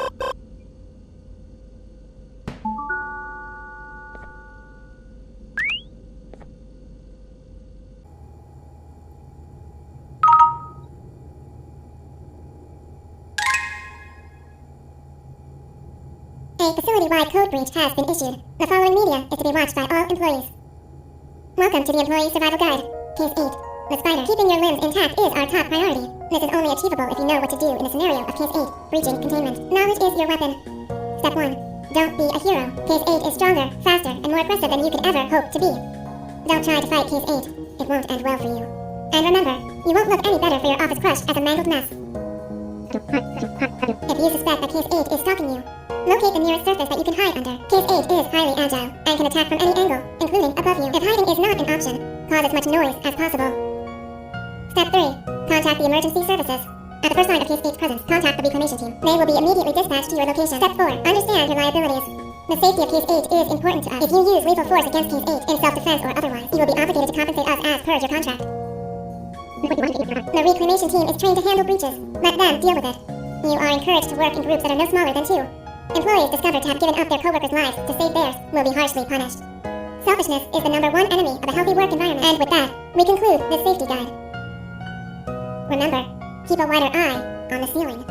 A facility-wide code breach has been issued. The following media is to be watched by all employees. Welcome to the Employee Survival Guide. Case 8. The spider. Keeping your limbs intact is our top priority. This is only achievable if you know what to do in the scenario of Case 8, breaching containment. Knowledge is your weapon. Step 1. Don't be a hero. Case 8 is stronger, faster, and more aggressive than you could ever hope to be. Don't try to fight Case 8. It won't end well for you. And remember, you won't look any better for your office crush as a mangled mess. If you suspect that Case 8 is stalking you, locate the nearest surface that you can hide under. Case 8 is highly agile and can attack from any angle, including above you. If hiding is not an option, cause as much noise as possible. Step 3. Contact the emergency services. At the first line of Case 8's presence, contact the reclamation team. They will be immediately dispatched to your location. Step 4. Understand your liabilities. The safety of Case 8 is important to us. If you use lethal force against Case 8 in self-defense or otherwise, you will be obligated to compensate us as per your contract. The reclamation team is trained to handle breaches. Let them deal with it. You are encouraged to work in groups that are no smaller than 2. Employees discovered to have given up their co-workers' lives to save theirs will be harshly punished. Selfishness is the number 1 enemy of a healthy work environment. And with that, we conclude this safety guide. Remember, keep a wider eye on the ceiling.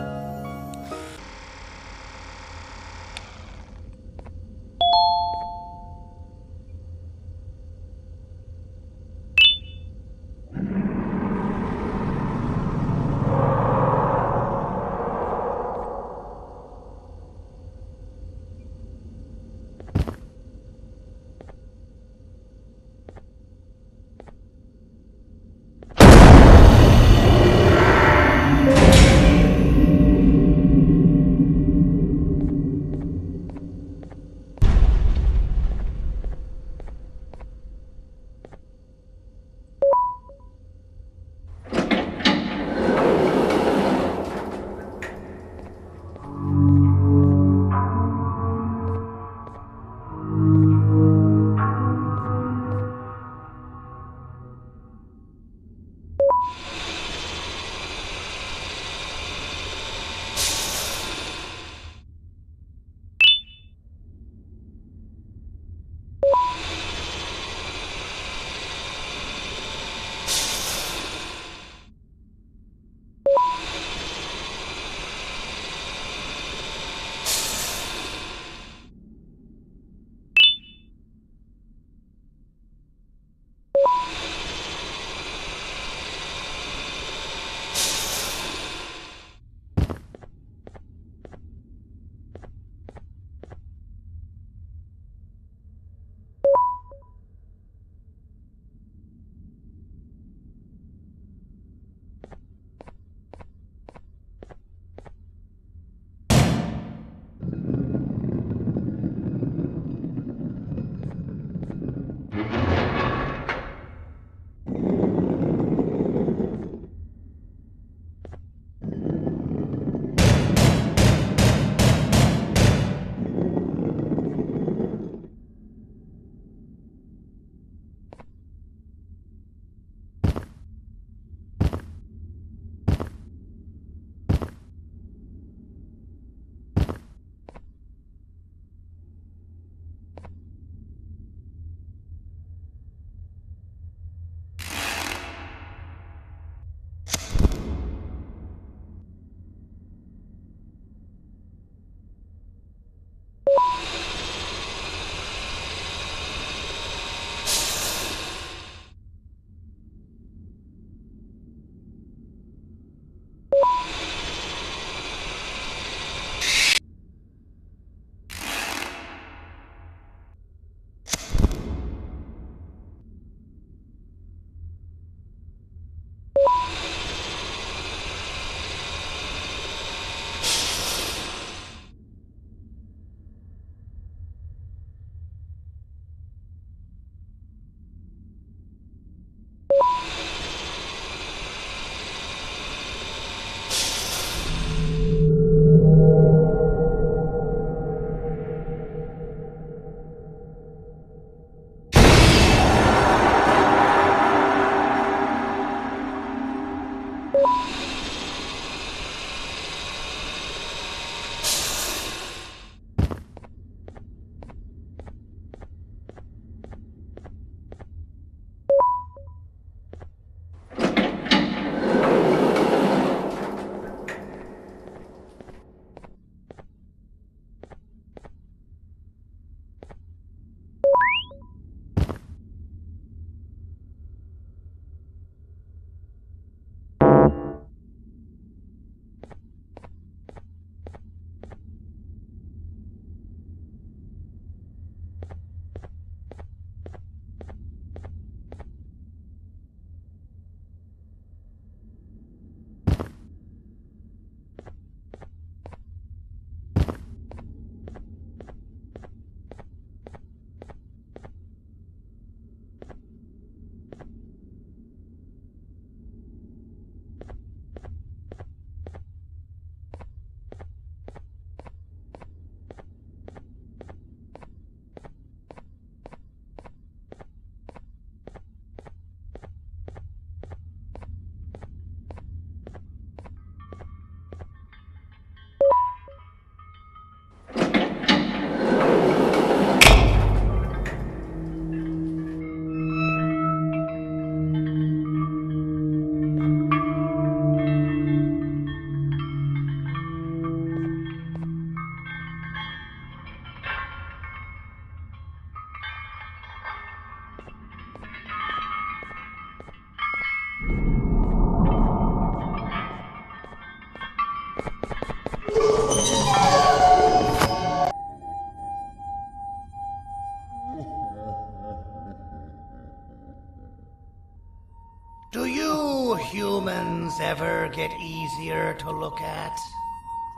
things ever get easier to look at?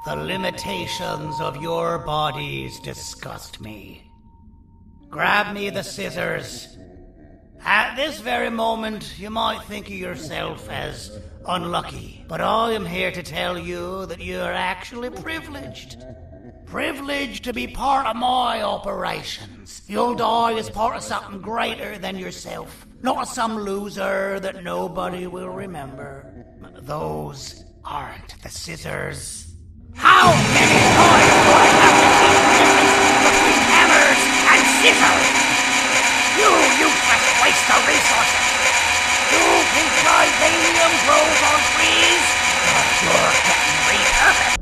The limitations of your bodies disgust me. Grab me the scissors. At this very moment, you might think of yourself as unlucky, but I am here to tell you that you are actually privileged. Privileged to be part of my operations. You'll die as part of something greater than yourself, not as some loser that nobody will remember. Those aren't the scissors. How many times do I have to keep the difference between hammers and scissors? You useless waste of resources! You think vibranium grows on trees? You're getting repurposed!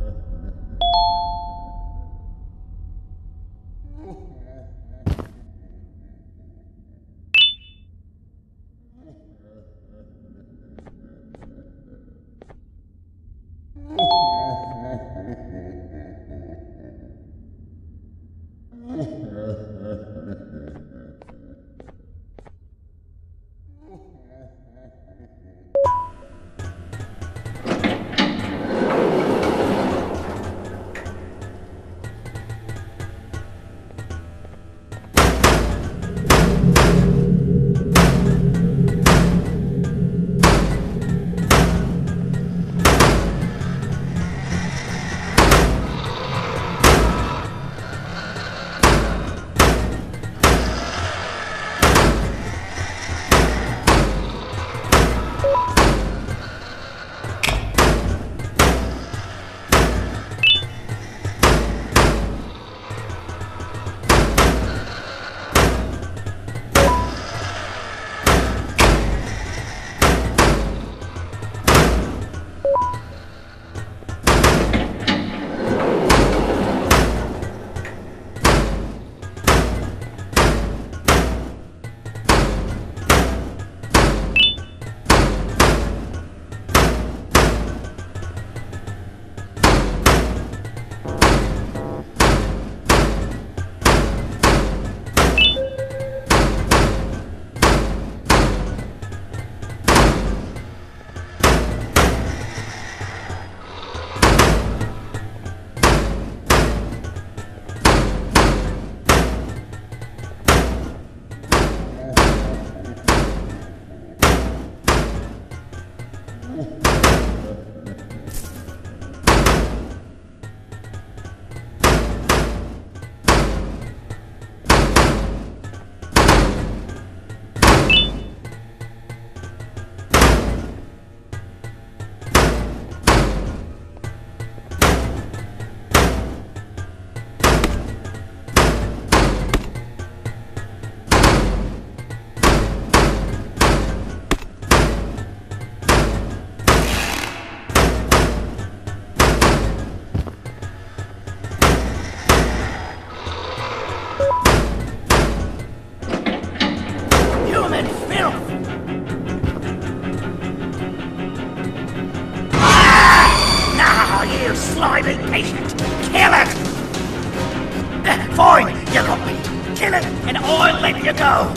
Fine, you got me. Kill it, and I'll let you go.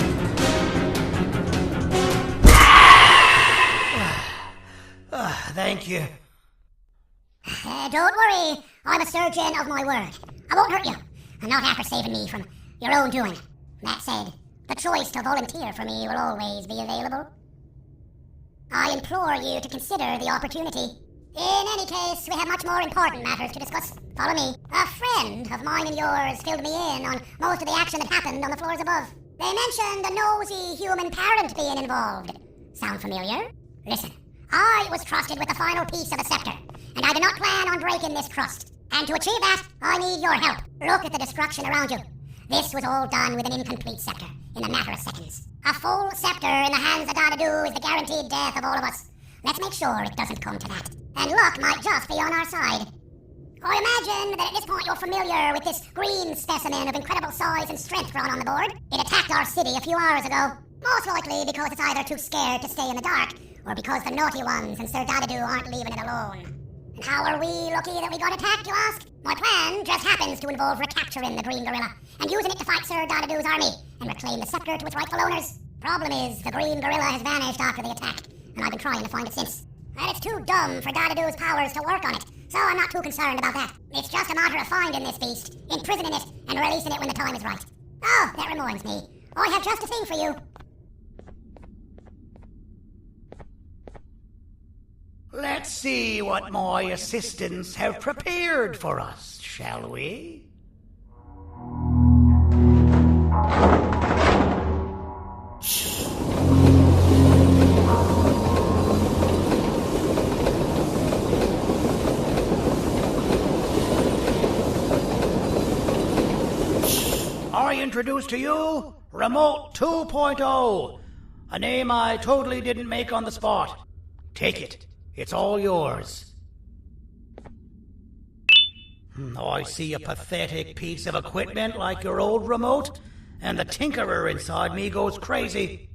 Thank you. Don't worry, I'm a surgeon of my word. I won't hurt you, and not after saving me from your own doing. That said, the choice to volunteer for me will always be available. I implore you to consider the opportunity. In any case, we have much more important matters to discuss. Follow me. A friend of mine and yours filled me in on most of the action that happened on the floors above. They mentioned a nosy human parent being involved. Sound familiar? Listen, I was trusted with the final piece of the scepter, and I do not plan on breaking this trust. And to achieve that, I need your help. Look at the destruction around you. This was all done with an incomplete scepter, in a matter of seconds. A full scepter in the hands of Dadadu is the guaranteed death of all of us. Let's make sure it doesn't come to that. And luck might just be on our side. I imagine that at this point you're familiar with this green specimen of incredible size and strength drawn on the board. It attacked our city a few hours ago. Most likely because it's either too scared to stay in the dark, or because the naughty ones and Sir Dadadu aren't leaving it alone. And how are we lucky that we got attacked, you ask? My plan just happens to involve recapturing the green gorilla and using it to fight Sir Dadadu's army and reclaim the scepter to its rightful owners. Problem is, the green gorilla has vanished after the attack, and I've been trying to find it since. and it's too dumb for Dadadoo's powers to work on it, so I'm not too concerned about that. It's just a matter of finding this beast, imprisoning it, and releasing it when the time is right. Oh, that reminds me. I have just a thing for you. Let's see what my assistants have prepared for us, shall we? I introduce to you Remote 2.0, a name I totally didn't make on the spot. Take it. It's all yours. I see a pathetic piece of equipment like your old remote, and the tinkerer inside me goes crazy.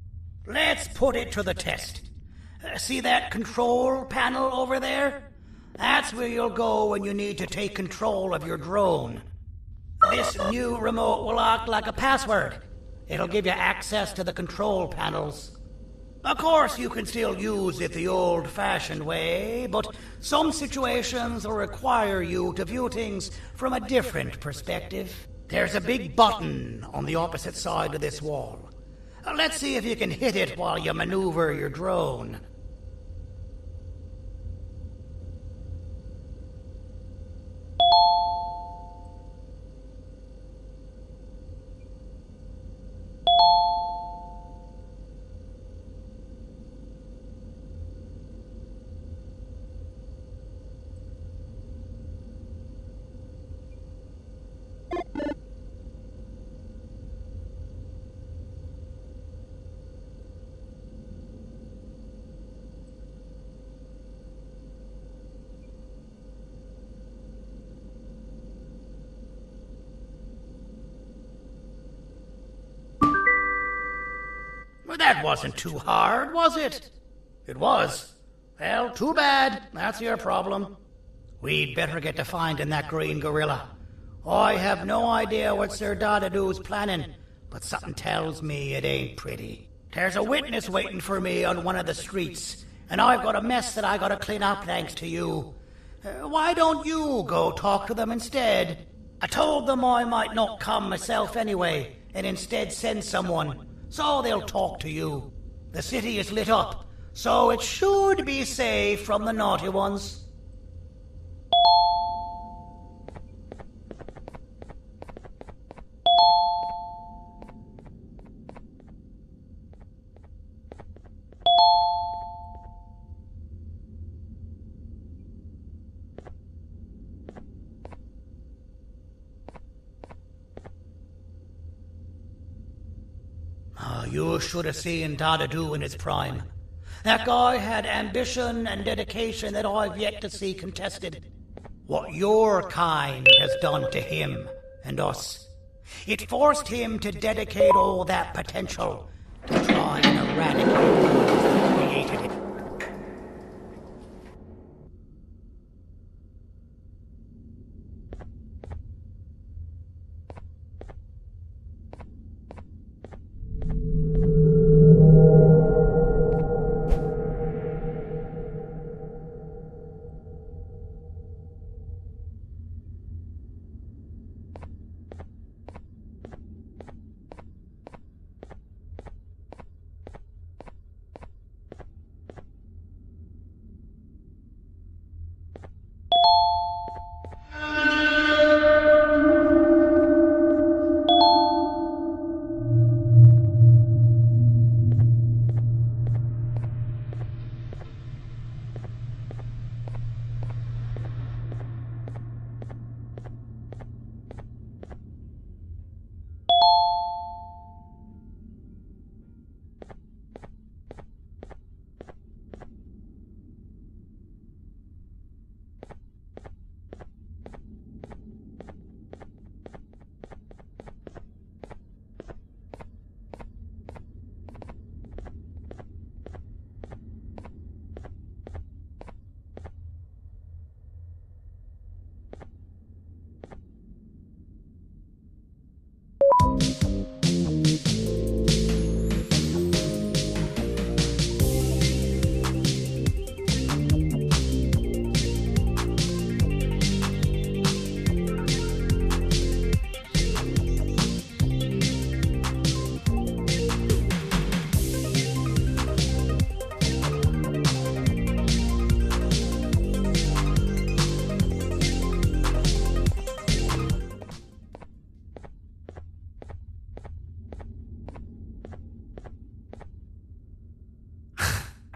Let's put it to the test. See that control panel over there? That's where you'll go when you need to take control of your drone. This new remote will act like a password. It'll give you access to the control panels. Of course, you can still use it the old-fashioned way, but some situations will require you to view things from a different perspective. There's a big button on the opposite side of this wall. Let's see if you can hit it while you maneuver your drone. Well, that wasn't too hard, was it? It was. Well, too bad. That's your problem. We'd better get to finding that green gorilla. I have no idea what Sir Dadadoo's planning, but something tells me it ain't pretty. There's a witness waiting for me on one of the streets, and I've got a mess that I gotta clean up thanks to you. Why don't you go talk to them instead? I told them I might not come myself anyway, and instead send someone, so they'll talk to you. The city is lit up, so it should be safe from the naughty ones. You should have seen Dadadoo in his prime. That guy had ambition and dedication that I've yet to see contested. What your kind has done to him and us. It forced him to dedicate all that potential to try and eradicate what created it.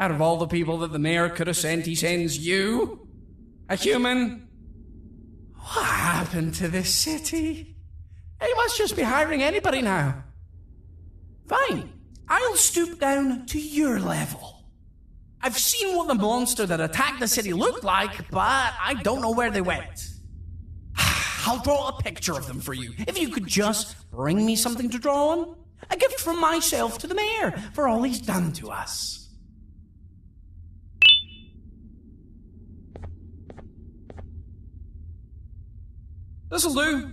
Out of all the people that the mayor could have sent, he sends you? A human? What happened to this city? He must just be hiring anybody now. Fine, I'll stoop down to your level. I've seen what the monster that attacked the city looked like, but I don't know where they went. I'll draw a picture of them for you, if you could just bring me something to draw on. A gift from myself to the mayor for all he's done to us. This'll do.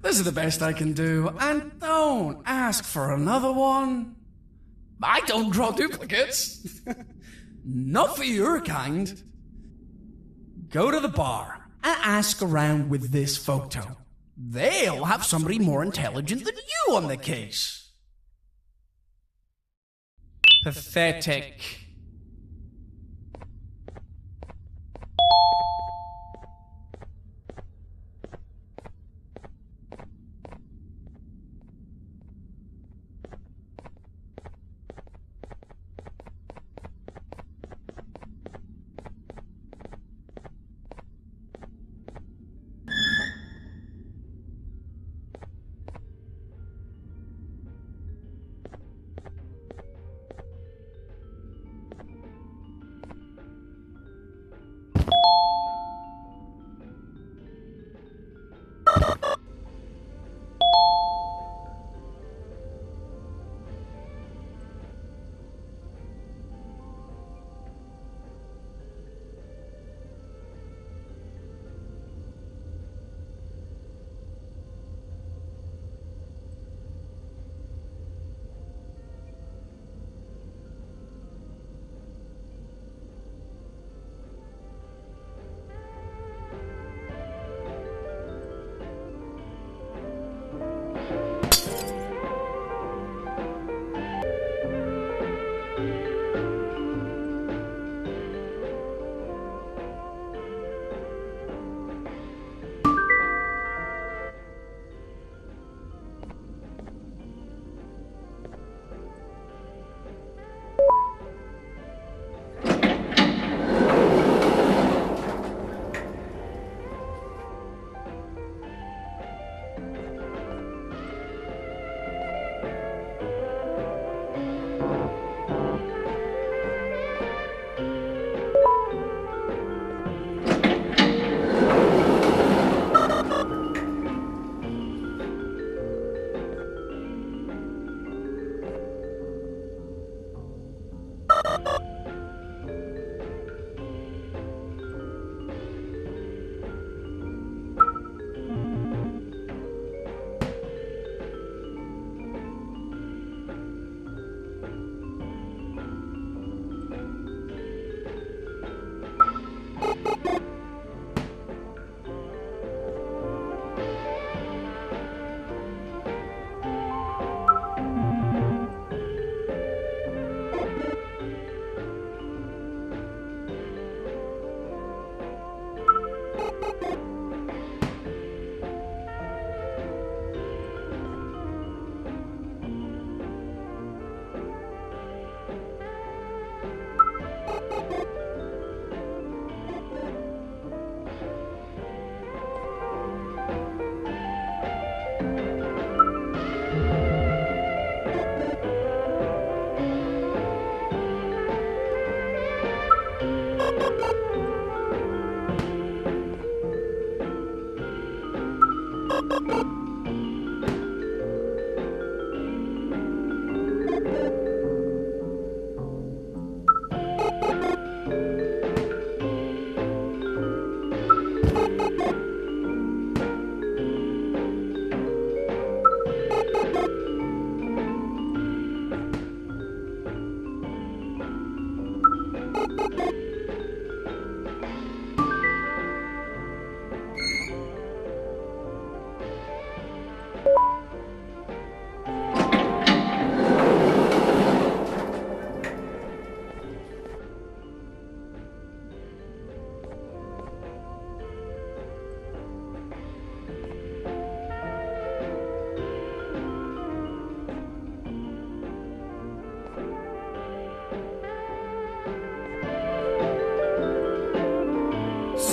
This is the best I can do, and don't ask for another one. I don't draw duplicates. Not for your kind. Go to the bar and ask around with this photo. They'll have somebody more intelligent than you on the case. Pathetic.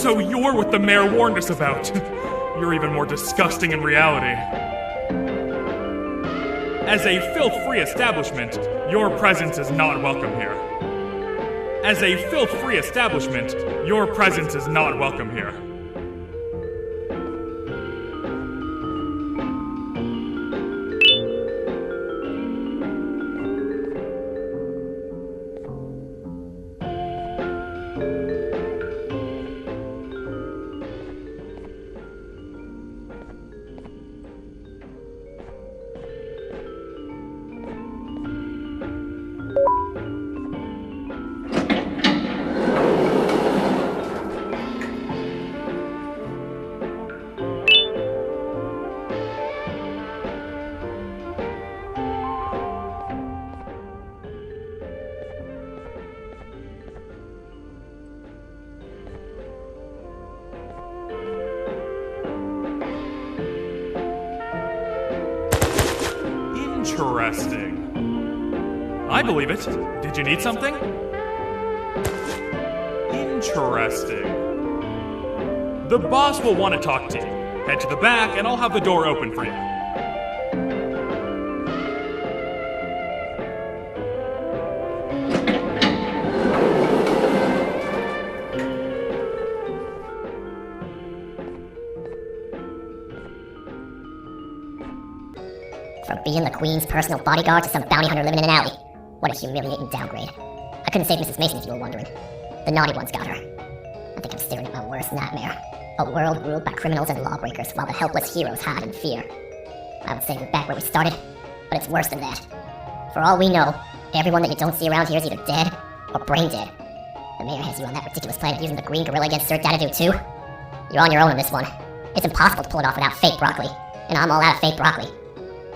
So you're what the mayor warned us about. You're even more disgusting in reality. As a filth-free establishment, your presence is not welcome here. As a filth-free establishment, your presence is not welcome here. Interesting. I believe it. Did you need something? Interesting. The boss will want to talk to you. Head to the back and I'll have the door open for you. From being the Queen's personal bodyguard to some bounty hunter living in an alley. What a humiliating downgrade. I couldn't save Mrs. Mason if you were wondering. The naughty ones got her. I think I'm staring at my worst nightmare. A world ruled by criminals and lawbreakers while the helpless heroes hide in fear. I would say we're back where we started, but it's worse than that. For all we know, everyone that you don't see around here is either dead or brain dead. The mayor has you on that ridiculous plan of using the green gorilla against Sir Dadadoo too. You're on your own in this one. It's impossible to pull it off without fake broccoli, and I'm all out of fake broccoli.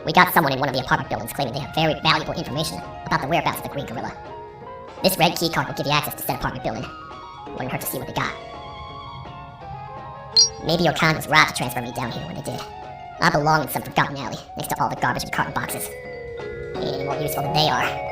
We got someone in one of the apartment buildings claiming they have very valuable information about the whereabouts of the green gorilla. This red key card will give you access to said apartment building. Wouldn't hurt to see what they got. Maybe your kind was right to transfer me down here when they did. I belong in some forgotten alley, next to all the garbage and carton boxes. Ain't any more useful than they are.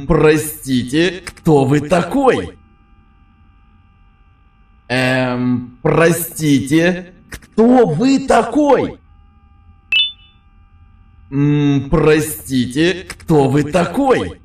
Простите, кто вы такой? Простите, кто вы такой? Простите, кто вы такой?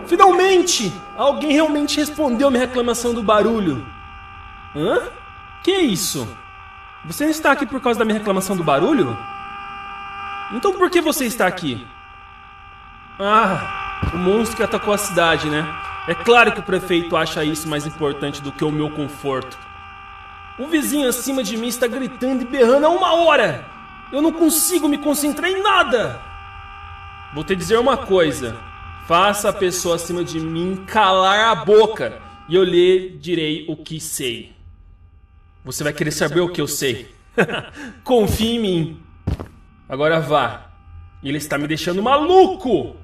Finalmente! Alguém realmente respondeu minha reclamação do barulho. Hã? Que isso? Você não está aqui por causa da minha reclamação do barulho? Então por que você está aqui? Ah, o monstro que atacou a cidade, né? É claro que o prefeito acha isso mais importante do que o meu conforto. O vizinho acima de mim está gritando e berrando há 1 hora! Eu não consigo me concentrar em nada! Vou te dizer uma coisa. Faça a pessoa acima de mim calar a boca e eu lhe direi o que sei. Você vai querer saber o que eu sei. Confie em mim. Agora vá. Ele está me deixando maluco!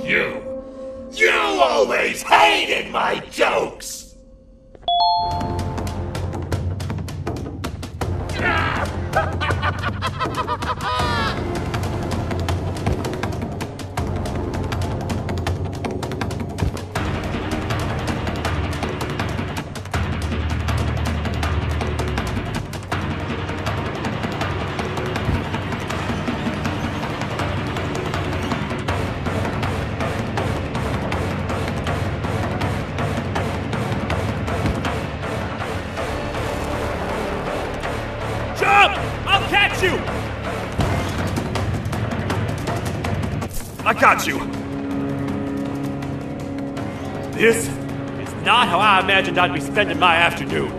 You always hated my jokes! I got you! This is not how I imagined I'd be spending my afternoon.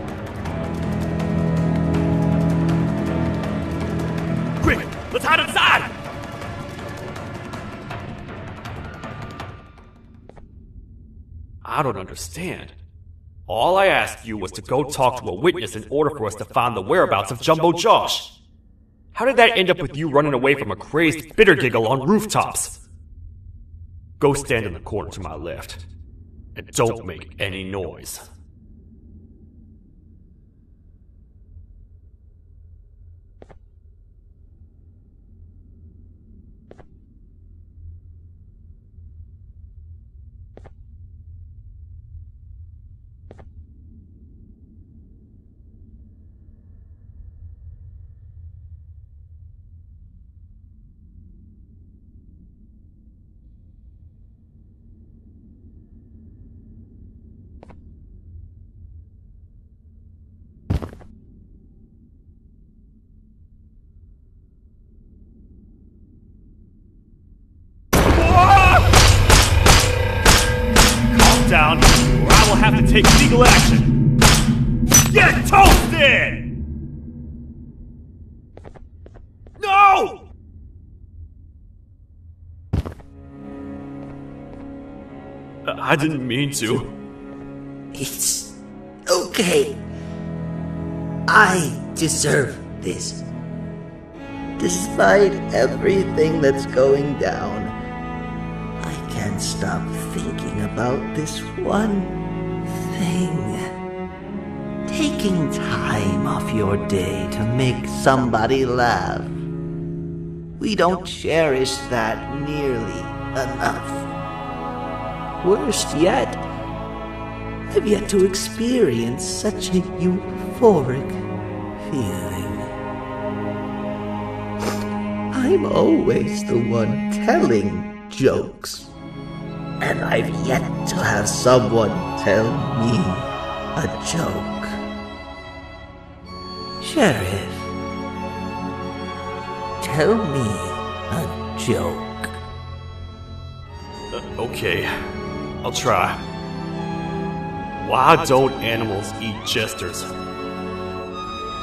Quick, let's hide inside! I don't understand. All I asked you was to go talk to a witness in order for us to find the whereabouts of Jumbo Josh. How did that end up with you running away from a crazed bitter giggle on rooftops? Go stand in the corner to my left, and don't make any noise. Down, or I will have to take legal action. Get toasted! No! I didn't mean to. It's okay. I deserve this. Despite everything that's going down, I can't stop thinking about this one thing. Taking time off your day to make somebody laugh. We don't cherish that nearly enough. Worst yet, I've yet to experience such a euphoric feeling. I'm always the one telling jokes, and I've yet to have someone tell me a joke. Sheriff, tell me a joke. Okay, I'll try. Why don't animals eat jesters?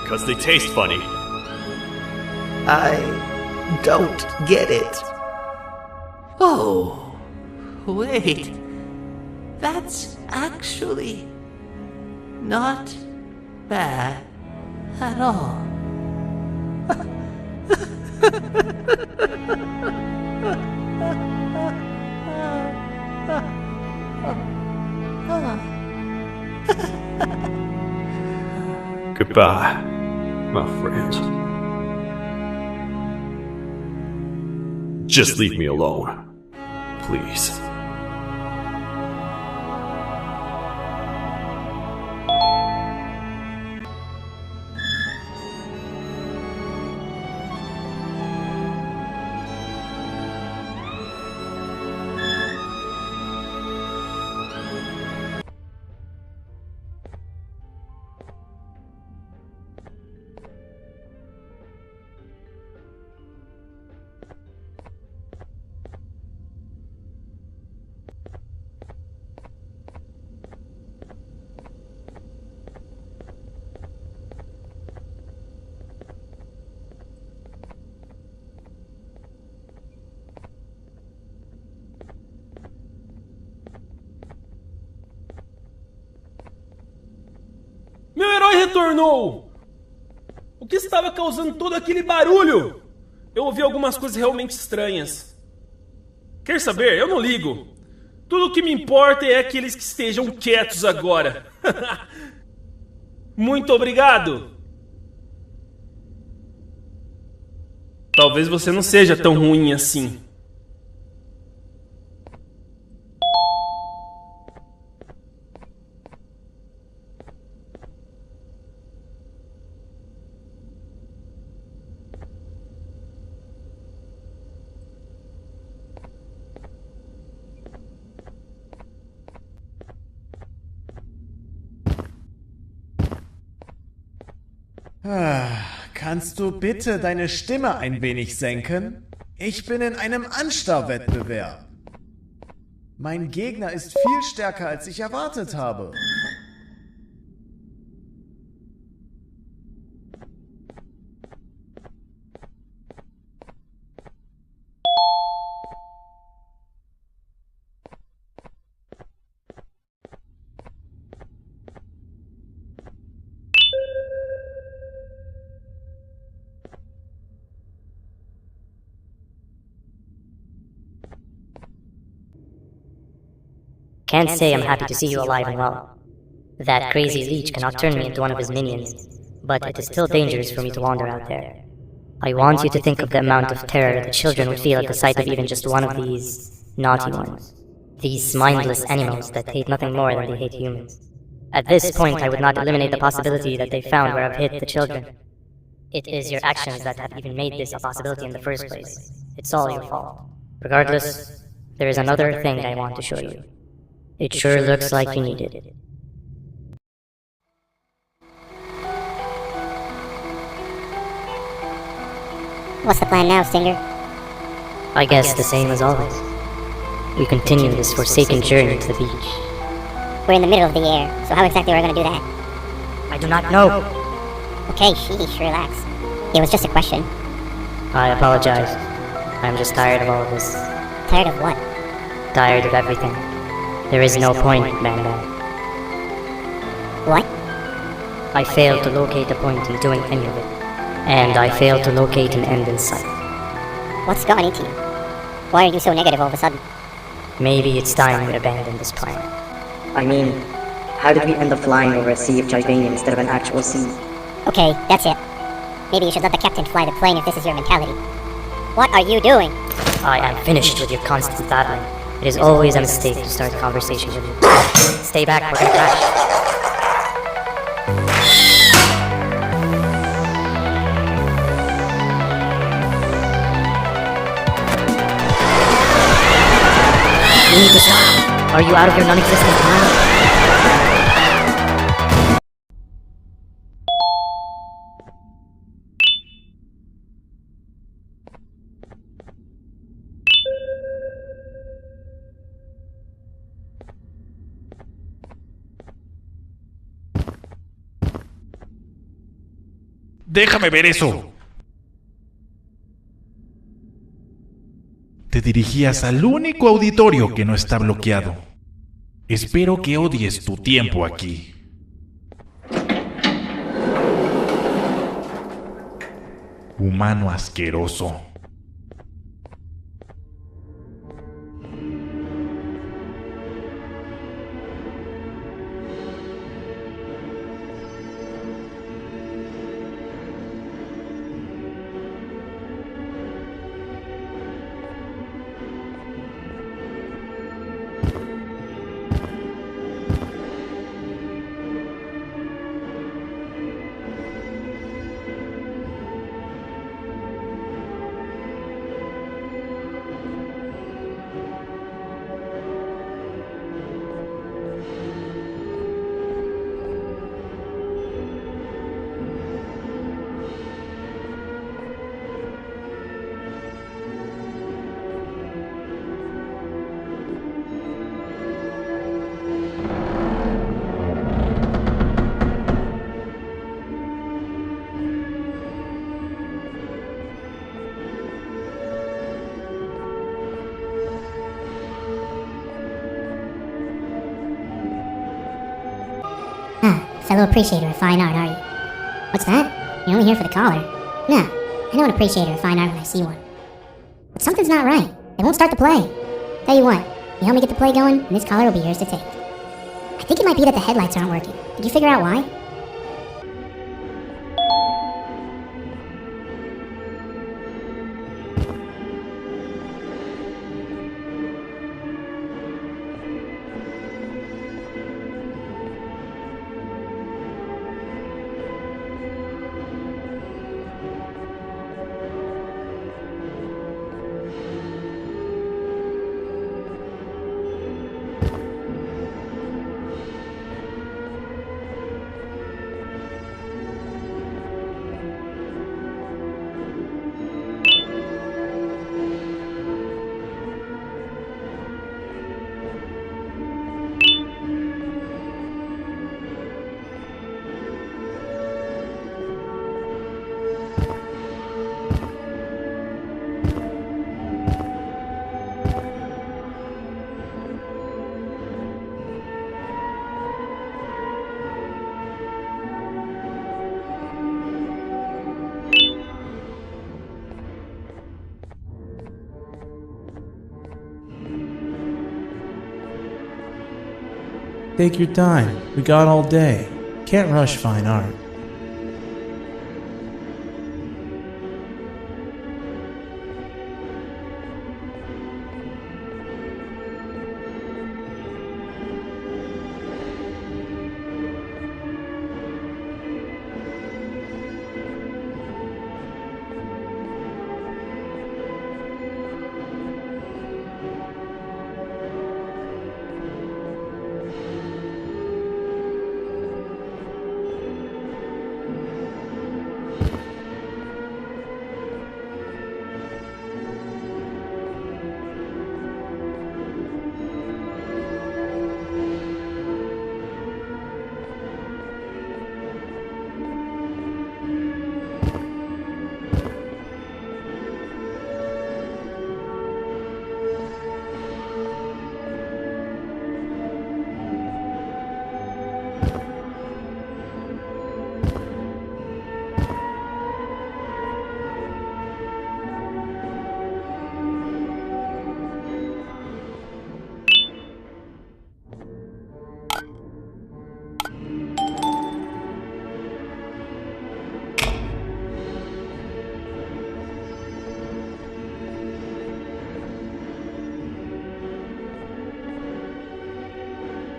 'Cause they taste funny. I don't get it. Oh, wait. That's actually not bad at all. Goodbye, my friend. Just leave me alone, please. Meu herói retornou! O que estava causando todo aquele barulho? Eu ouvi algumas coisas realmente estranhas. Quer saber? Eu não ligo. Tudo o que me importa é aqueles que estejam quietos agora. Muito obrigado. Talvez você não seja tão ruim assim. Kannst du bitte deine Stimme ein wenig senken? Ich bin in einem Anstarrwettbewerb. Mein Gegner ist viel stärker, als ich erwartet habe. Can't say I'm happy to see you alive and well. That crazy leech cannot turn me into one of his minions, but it is still dangerous for me to wander out there. I want you to think of the amount of terror the children would feel at the sight of even just one of these naughty ones. These mindless animals that hate nothing more than they hate humans. At this point, I would not eliminate the possibility that they found where I've hid the children. It is your actions that have even made this a possibility in the first place. It's all your fault. Regardless, there is another thing I want to show you. It sure looks like you need it. What's the plan now, Stinger? I guess the same as always. We continue this forsaken journey to the beach. We're in the middle of the air, so how exactly are we gonna do that? I do not know. Okay, sheesh, relax. It was just a question. I apologize. I'm just tired of all of this. Tired of what? Tired of everything. There is no point, Banban. What? I failed to locate a point in doing any of it. And I failed to locate an end in sight. What's gotten into you? Why are you so negative all of a sudden? Maybe it's time we abandon this plan. I mean, how did we end up flying over a sea of Jivania instead of an actual sea? Okay, that's it. Maybe you should let the captain fly the plane if this is your mentality. What are you doing? I am finished with your constant battling. It is always a mistake to start a conversation with you. Stay back, we're gonna crash. You need to stop. Are you out of your non-existent mind? ¡Déjame ver eso! Te dirigías al único auditorio que no está bloqueado. Espero que odies tu tiempo aquí. Humano asqueroso. Fellow appreciator of fine art, are you? What's that? You're only here for the collar. No, I know an appreciator of fine art when I see one. But something's not right. They won't start the play. Tell you what, you help me get the play going, and this collar will be yours to take. I think it might be that the headlights aren't working. Did you figure out why? Take your time. We got all day. Can't rush fine art.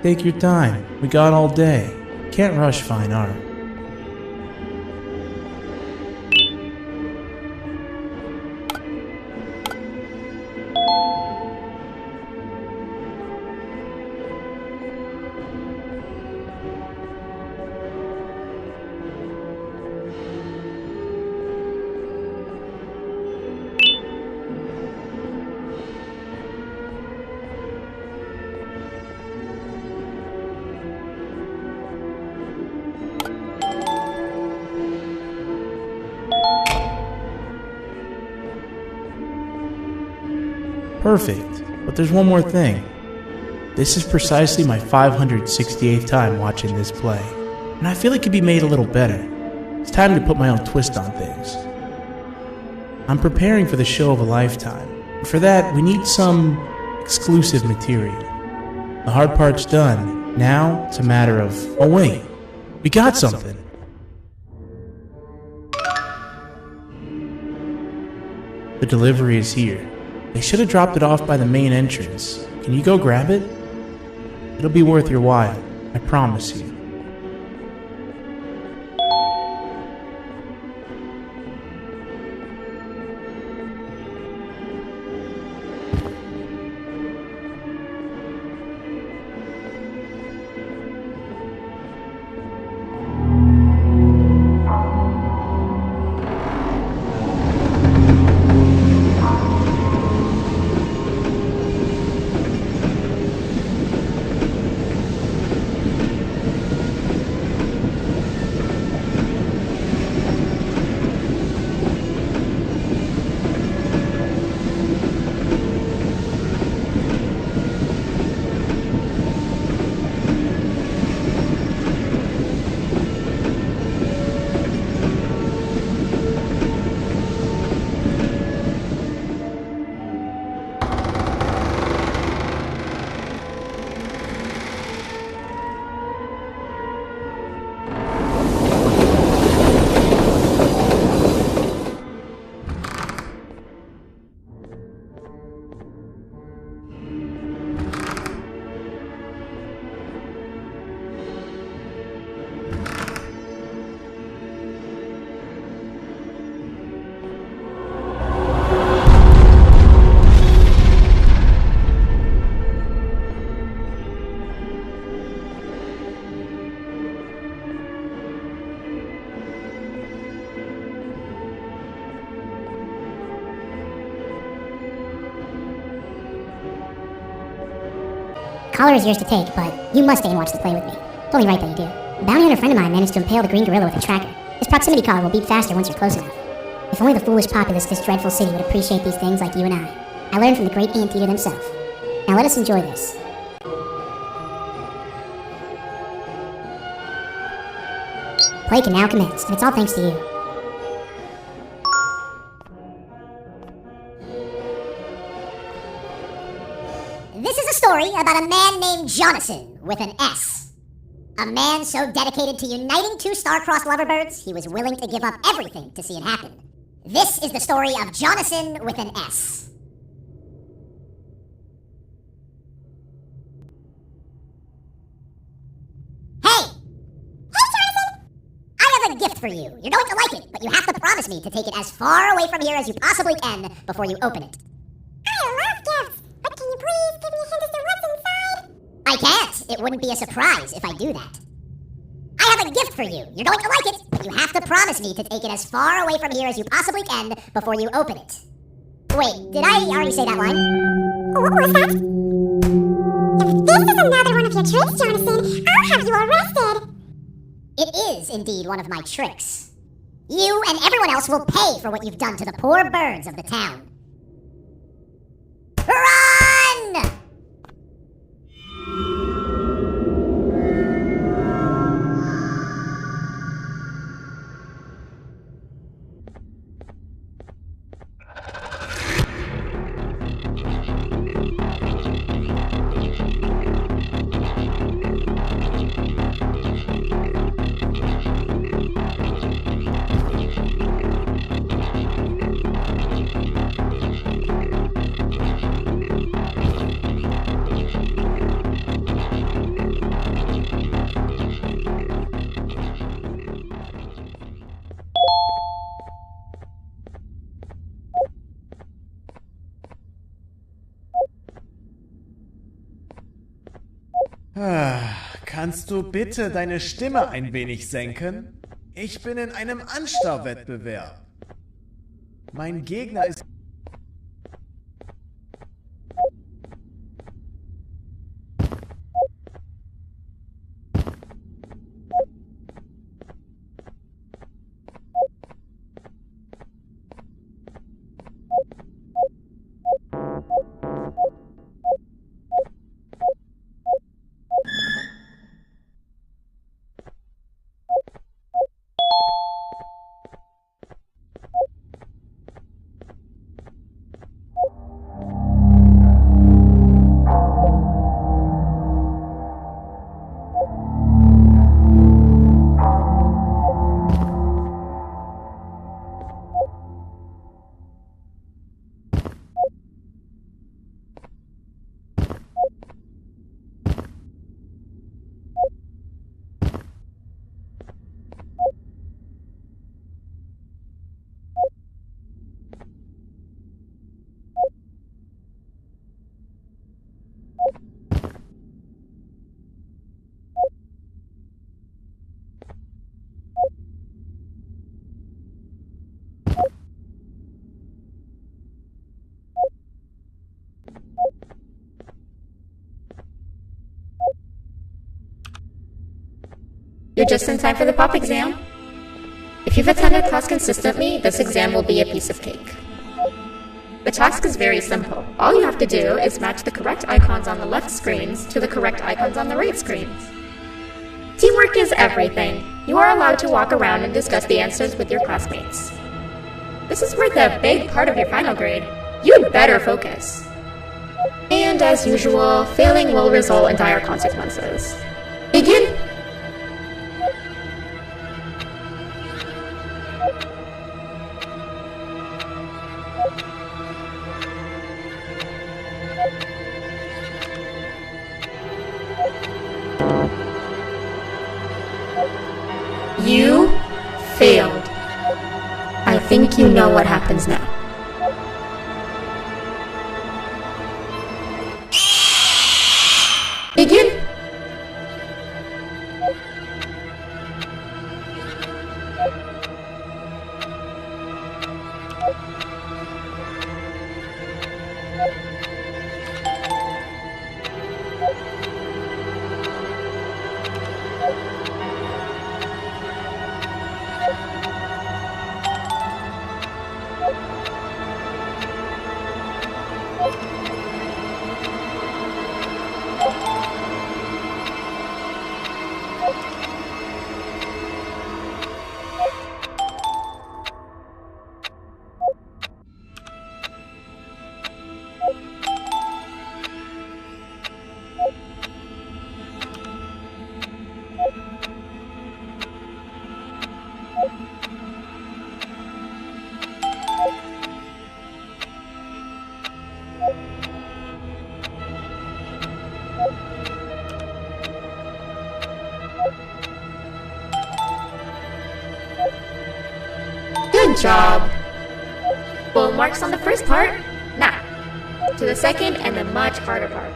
Take your time. We got all day. Can't rush fine art. Perfect, but there's one more thing. This is precisely my 568th time watching this play, and I feel it could be made a little better. It's time to put my own twist on things. I'm preparing for the show of a lifetime, and for that we need some exclusive material. The hard part's done. Now it's a matter of, oh wait, we got something. The delivery is here. They should have dropped it off by the main entrance. Can you go grab it? It'll be worth your while, I promise you. Collar is yours to take, but you must stay and watch the play with me. It's only right that you do. A bounty hunter friend of mine managed to impale the green gorilla with a tracker. This proximity collar will beat faster once you're close enough. If only the foolish populace of this dreadful city would appreciate these things like you and I. I learned from the great anteater themselves. Now let us enjoy this. Play can now commence, and it's all thanks to you. This is a story about a man named Jonathan with an S. A man so dedicated to uniting two star-crossed loverbirds, he was willing to give up everything to see it happen. This is the story of Jonathan with an S. Hey! Hey, Jonathan! I have a gift for you. You're going to like it, but you have to promise me to take it as far away from here as you possibly can before you open it. I love gifts, but can you please give me a hint as to what's inside? I can't. It wouldn't be a surprise if I do that. I have a gift for you. You're going to like it, but you have to promise me to take it as far away from here as you possibly can before you open it. Wait, did I already say that line? What was that? If this is another one of your tricks, Jonathan, I'll have you arrested. It is indeed one of my tricks. You and everyone else will pay for what you've done to the poor birds of the town. Run! Kannst du bitte deine Stimme ein wenig senken? Ich bin in einem Anstarrwettbewerb. Mein Gegner ist... You're just in time for the pop exam. If you've attended class consistently, this exam will be a piece of cake. The task is very simple. All you have to do is match the correct icons on the left screens to the correct icons on the right screens. Teamwork is everything. You are allowed to walk around and discuss the answers with your classmates. This is worth a big part of your final grade. You'd better focus. And as usual, failing will result in dire consequences. Begin! You failed. I think you know what happens now. Begin! Good job! Full marks on the first part. Now, to the second and the much harder part.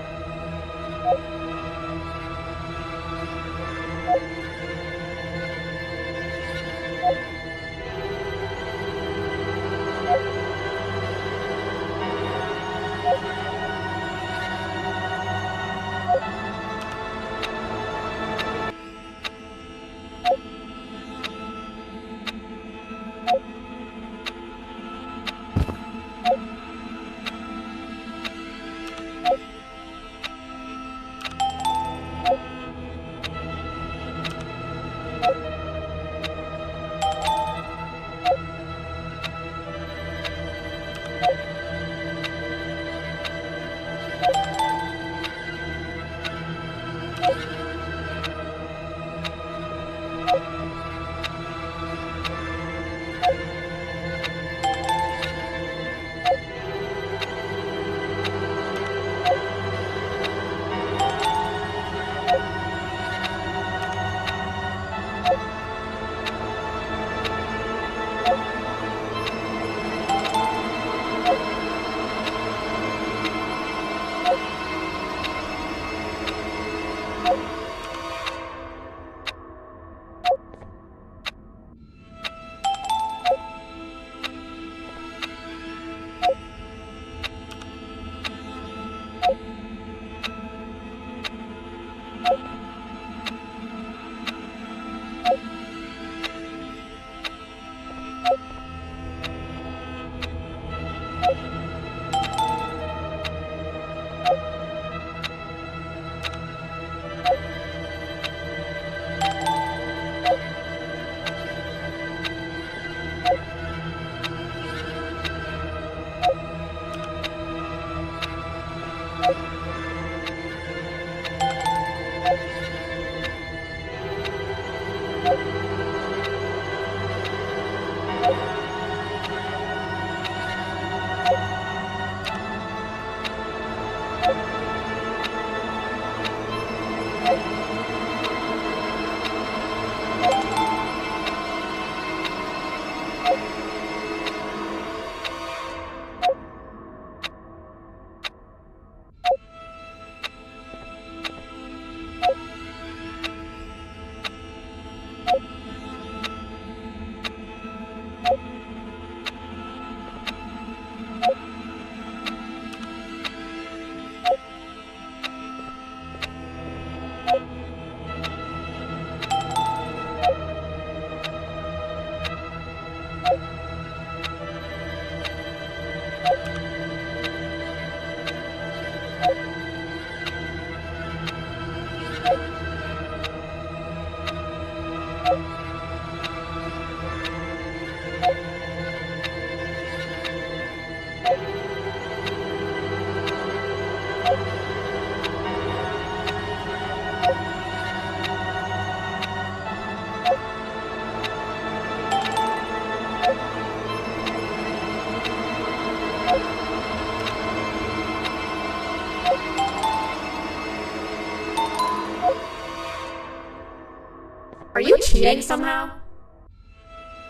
Are you cheating somehow?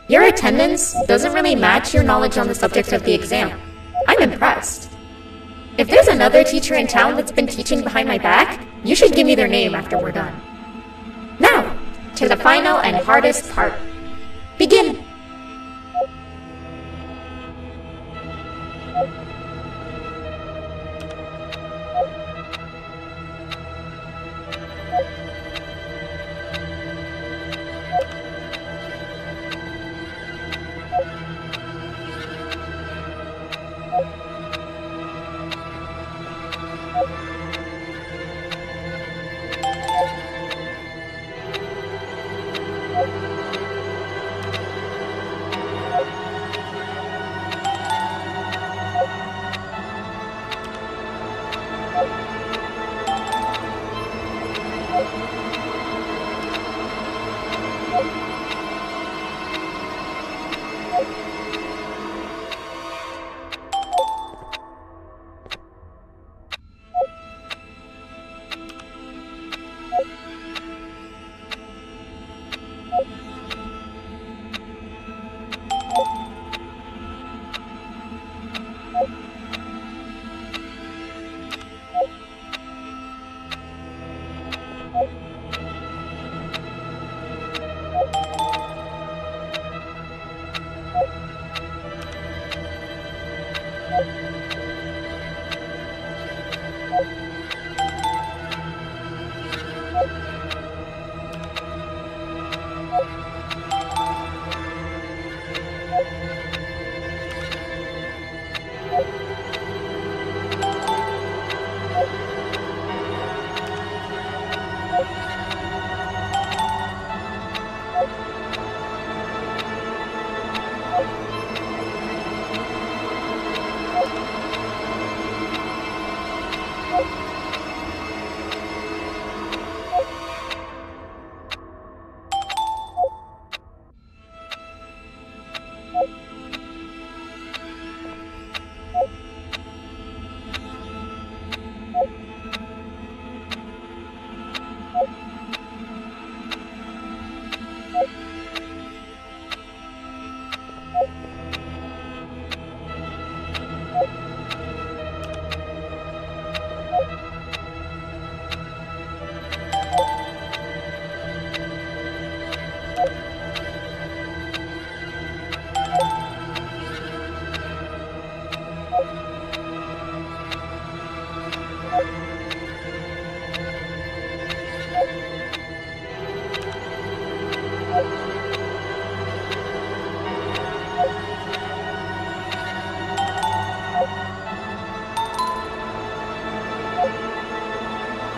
Your attendance doesn't really match your knowledge on the subject of the exam. I'm impressed. If there's another teacher in town that's been teaching behind my back, you should give me their name after we're done. Now, to the final and hardest part. Begin!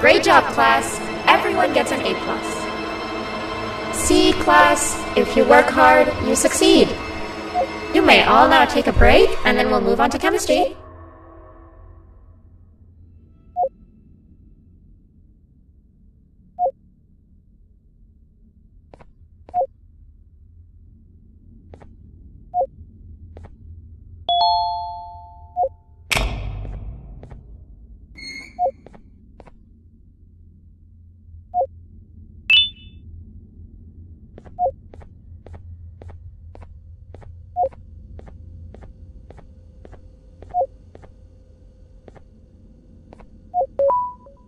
Great job, class. Everyone gets an A+. See, class, if you work hard, you succeed. You may all now take a break, and then we'll move on to chemistry.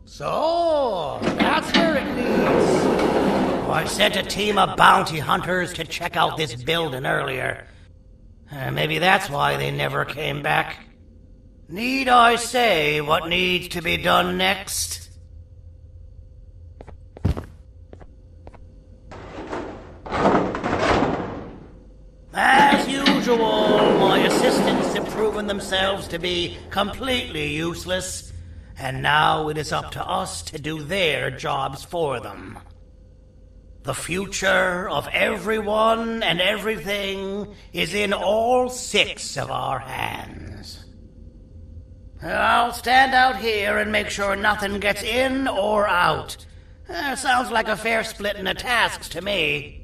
So, that's where it leads. I sent a team of bounty hunters to check out this building earlier. Maybe that's why they never came back. Need I say what needs to be done next? As usual, my assistants have proven themselves to be completely useless. And now it is up to us to do their jobs for them. The future of everyone and everything is in all 6 of our hands. I'll stand out here and make sure nothing gets in or out. Sounds like a fair splitting of tasks to me. "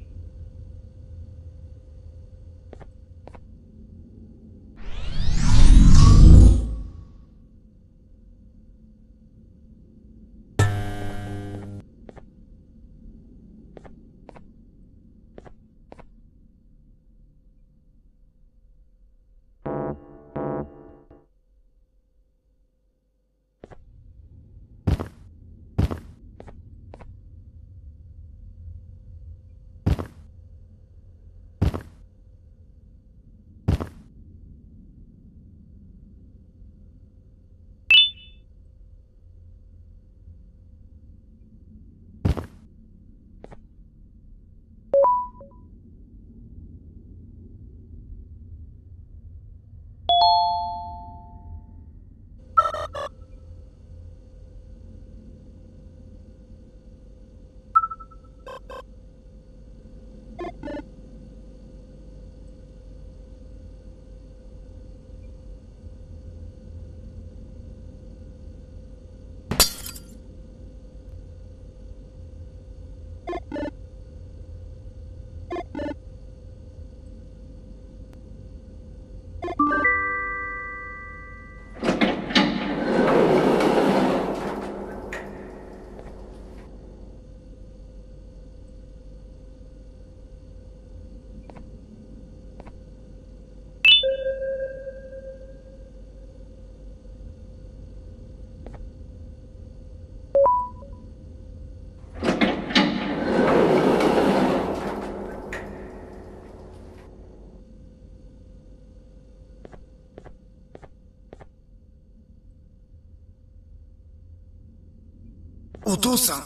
お父さん、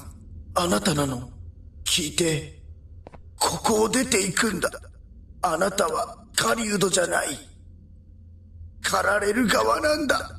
あなたなの？聞いて。ここを出て行くんだ。あなたは狩人じゃない。狩られる側なんだ。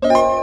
you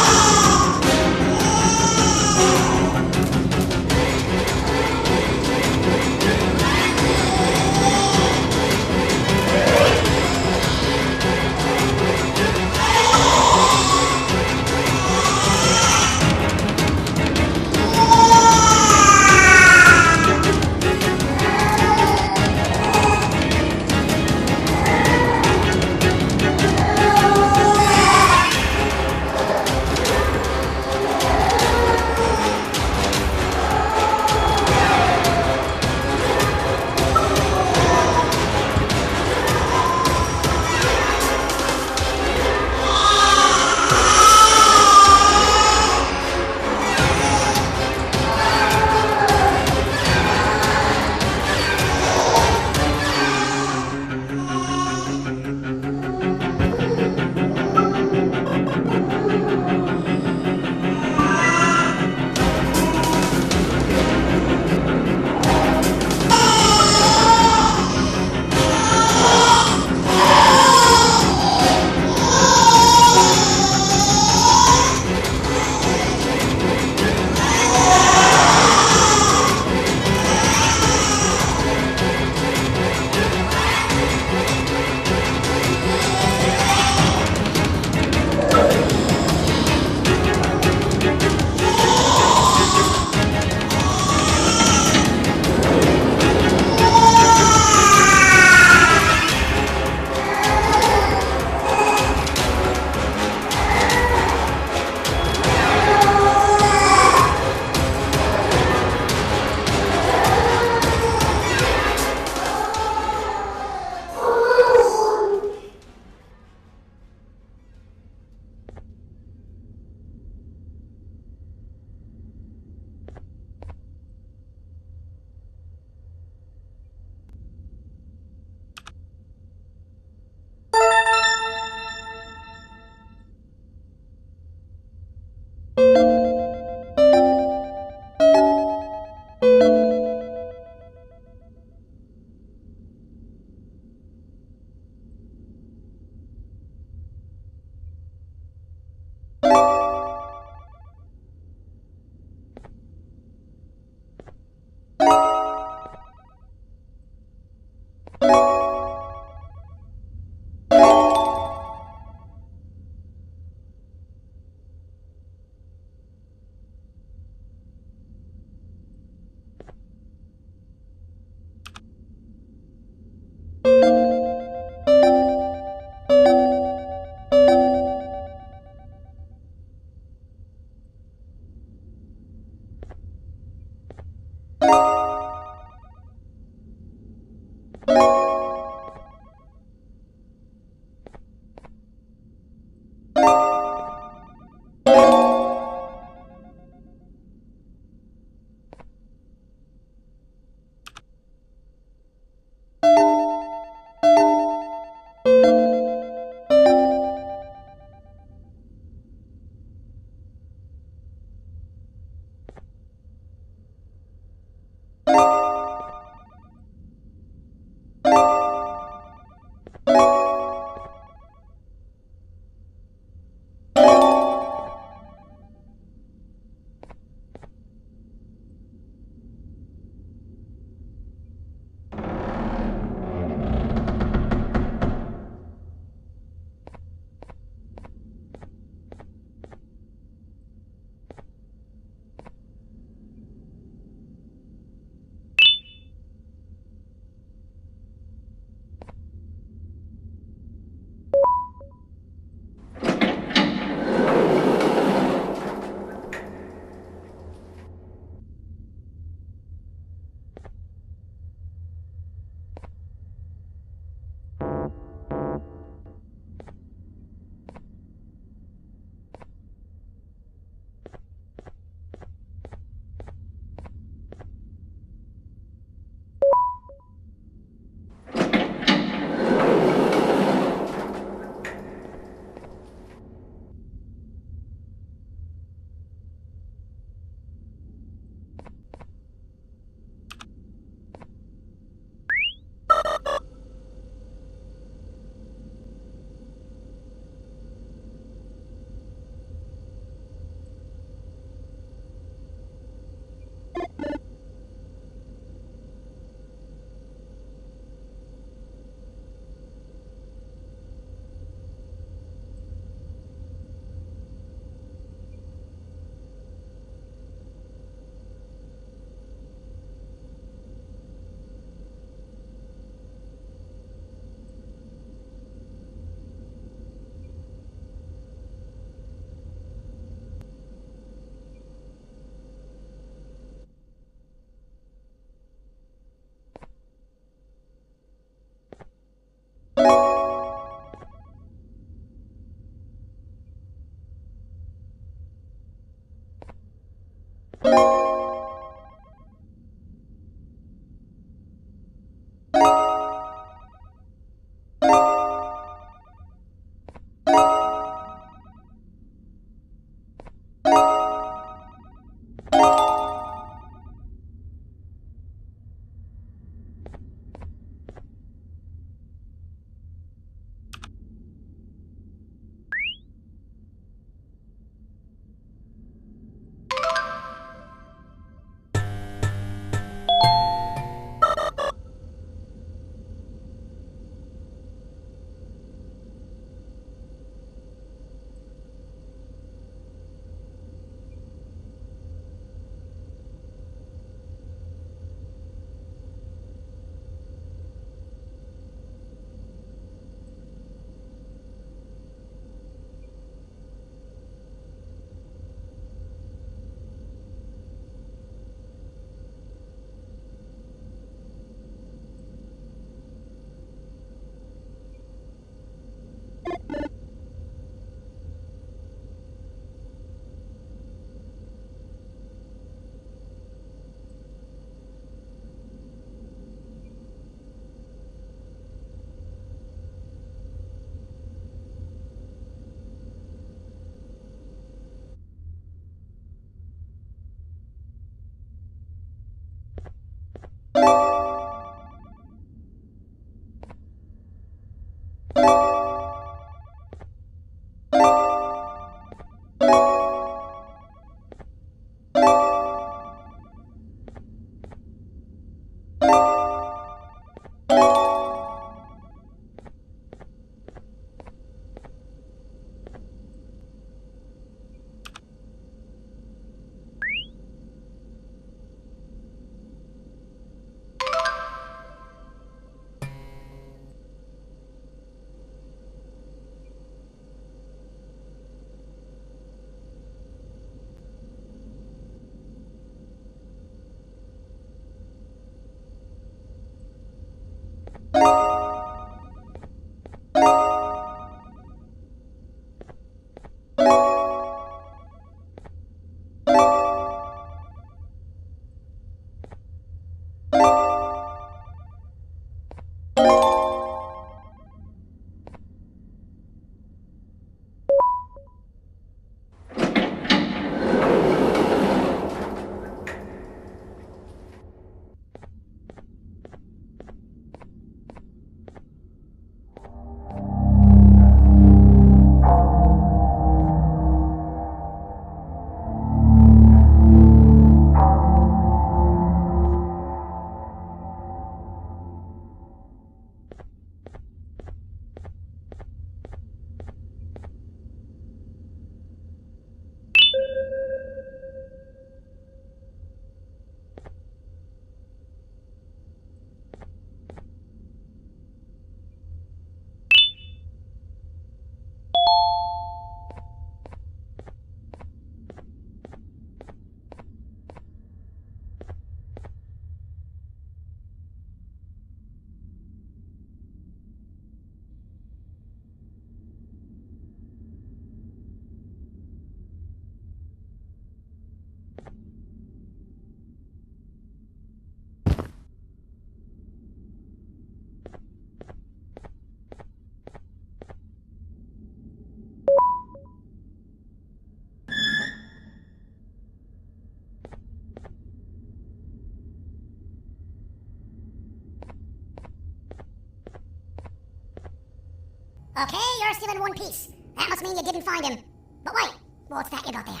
Okay, you're still in one piece. That must mean you didn't find him. But wait, what's that you got there?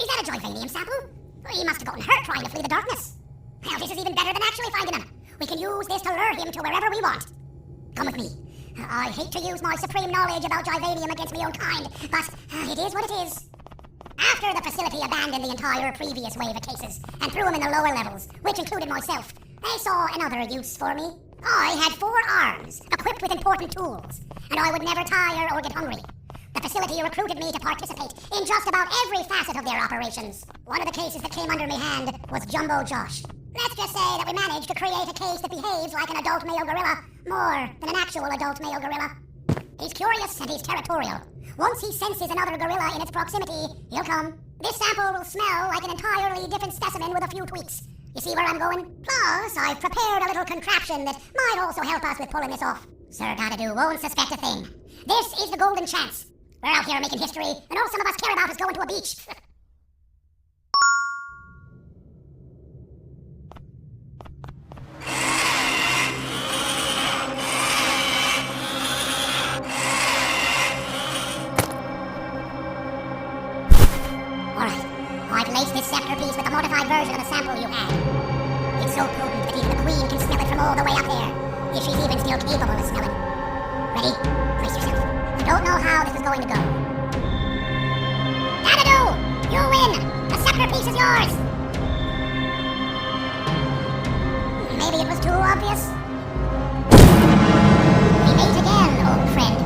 Is that a Joyvanium sample? He must have gotten hurt trying to flee the darkness. Well, this is even better than actually finding him. We can use this to lure him to wherever we want. Come with me. I hate to use my supreme knowledge about Joyvanium against my own kind, but it is what it is. After the facility abandoned the entire previous wave of cases and threw them in the lower levels, which included myself, they saw another use for me. I had 4 arms, equipped with important tools, and I would never tire or get hungry. The facility recruited me to participate in just about every facet of their operations. One of the cases that came under my hand was Jumbo Josh. Let's just say that we managed to create a case that behaves like an adult male gorilla, more than an actual adult male gorilla. He's curious and he's territorial. Once he senses another gorilla in its proximity, he'll come. This sample will smell like an entirely different specimen with a few tweaks. You see where I'm going? Plus, I've prepared a little contraption that might also help us with pulling this off. Sir Gotta-Do won't suspect a thing. This is the golden chance. We're out here making history, and all some of us care about is going to a beach. Alright, I've laced this scepter piece with a modified version of the sample you had. It's so potent that even the Queen can smell it from all the way up there, if she's even still capable of smelling. Ready? Brace yourself. I don't know how this is going to go. Gotta-Do! You win! The scepter piece is yours! Maybe it was too obvious? We meet again, old friend.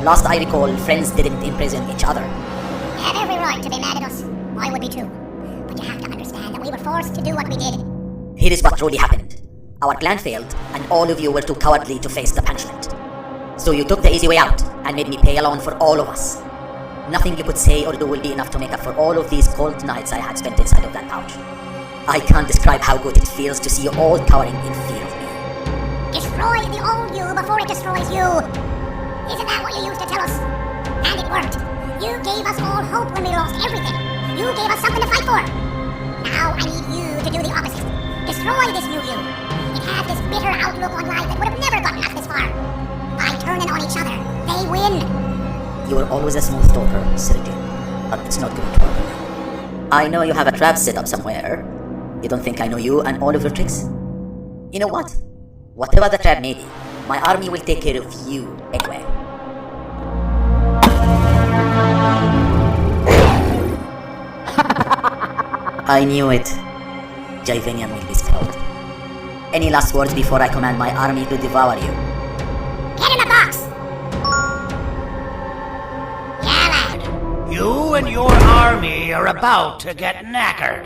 Last I recall, friends didn't imprison each other. You have every right to be mad at us. I would be too. But you have to understand that we were forced to do what we did. Here is what truly happened. Our plan failed, and all of you were too cowardly to face the punishment. So you took the easy way out, and made me pay alone for all of us. Nothing you could say or do will be enough to make up for all of these cold nights I had spent inside of that pouch. I can't describe how good it feels to see you all cowering in fear of me. Destroy the old you before it destroys you. Isn't that what you used to tell us? And it worked. You gave us all hope when we lost everything. You gave us something to fight for. Now I need you to do the opposite. Destroy this new you. It has this bitter outlook on life that would have never gotten us this far. By turning on each other, they win. You were always a smooth talker, Sergey, but it's not going to work. I know you have a trap set up somewhere. You don't think I know you and all of your tricks? You know what? Whatever the trap may be, my army will take care of you anyway. I knew it. Joyvanium will be spelled. Any last words before I command my army to devour you? Get in the box! Yeah, lad. You and your army are about to get knackered.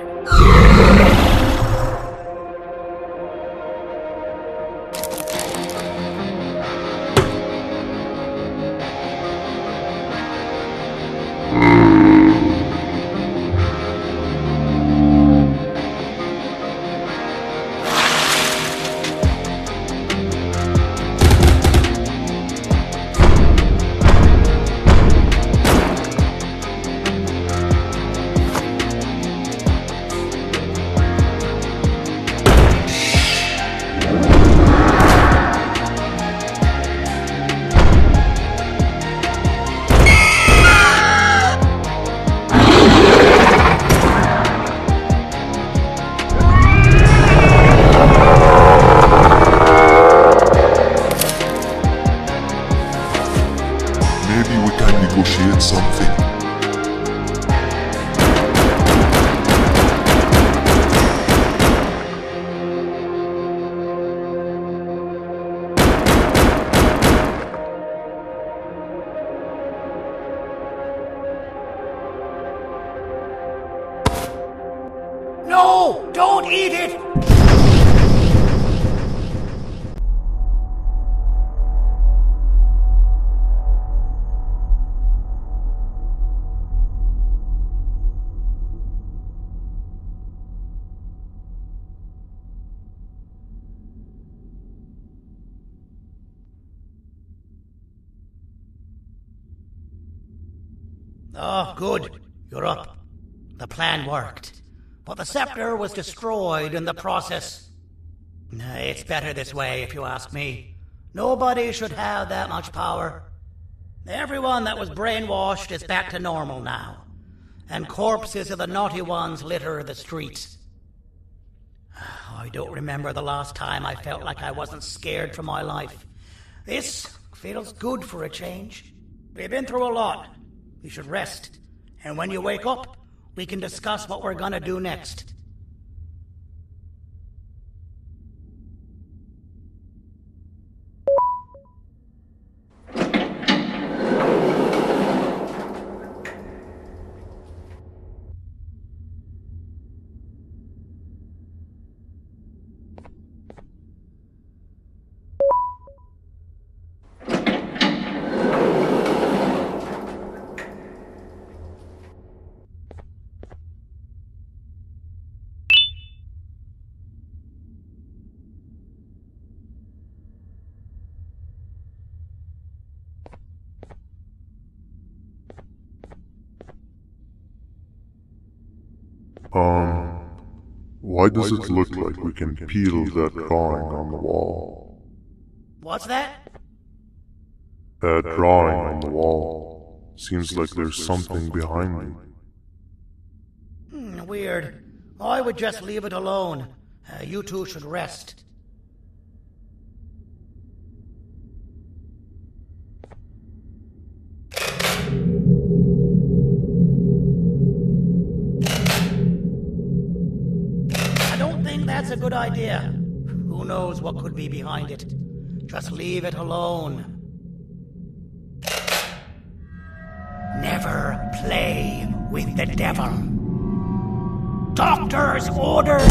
No! Don't eat it! Oh, good. You're up. The plan worked. But the scepter was destroyed in the process. It's better this way, if you ask me. Nobody should have that much power. Everyone that was brainwashed is back to normal now, and corpses of the naughty ones litter the streets. I don't remember the last time I felt like I wasn't scared for my life. This feels good for a change. We've been through a lot. You should rest, and when you wake up, we can discuss what we're gonna do next. Why does it look like we can peel that drawing on the wall? What's that? That drawing on the wall. Seems like there's something behind it. Weird. I would just leave it alone. You two should rest. That's a good idea. Who knows what could be behind it? Just leave it alone. Never play with the devil. Doctor's orders!